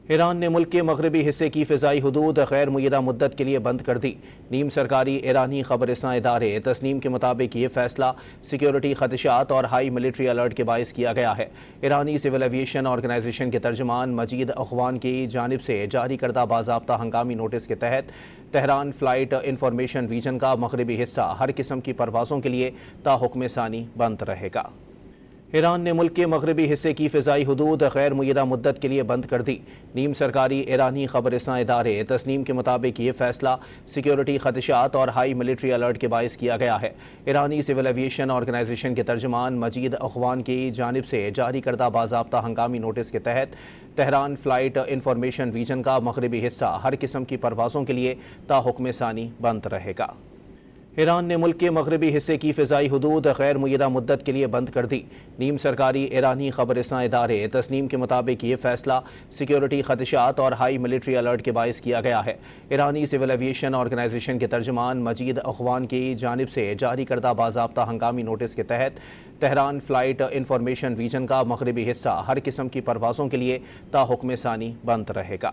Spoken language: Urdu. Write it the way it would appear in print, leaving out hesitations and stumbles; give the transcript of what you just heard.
ایران نے ملک کے مغربی حصے کی فضائی حدود غیر معینہ مدت کے لیے بند کر دی۔ نیم سرکاری ایرانی خبررساں ادارے تسنیم کے مطابق یہ فیصلہ سیکیورٹی خدشات اور ہائی ملٹری الرٹ کے باعث کیا گیا ہے۔ ایرانی سول ایویشن آرگنائزیشن کے ترجمان مجید اخوان کی جانب سے جاری کردہ باضابطہ ہنگامی نوٹس کے تحت تہران فلائٹ انفارمیشن ریجن کا مغربی حصہ ہر قسم کی پروازوں کے لیے تا حکم ثانی بند رہے گا۔ ایران نے ملک کے مغربی حصے کی فضائی حدود غیر معینہ مدت کے لیے بند کر دی۔ نیم سرکاری ایرانی خبررساں ادارے تسنیم کے مطابق یہ فیصلہ سیکیورٹی خدشات اور ہائی ملٹری الرٹ کے باعث کیا گیا ہے۔ ایرانی سول ایویشن آرگنائزیشن کے ترجمان مجید اخوان کی جانب سے جاری کردہ باضابطہ ہنگامی نوٹس کے تحت تہران فلائٹ انفارمیشن ریجن کا مغربی حصہ ہر قسم کی پروازوں کے لیے تا حکم ثانی بند رہے گا۔ ایران نے ملک کے مغربی حصے کی فضائی حدود غیر معینہ مدت کے لیے بند کر دی۔ نیم سرکاری ایرانی خبررساں ادارے تسنیم کے مطابق یہ فیصلہ سیکیورٹی خدشات اور ہائی ملٹری الرٹ کے باعث کیا گیا ہے۔ ایرانی سول ایویشن آرگنائزیشن کے ترجمان مجید اخوان کی جانب سے جاری کردہ باضابطہ ہنگامی نوٹس کے تحت تہران فلائٹ انفارمیشن ریجن کا مغربی حصہ ہر قسم کی پروازوں کے لیے تا حکم ثانی بند رہے گا۔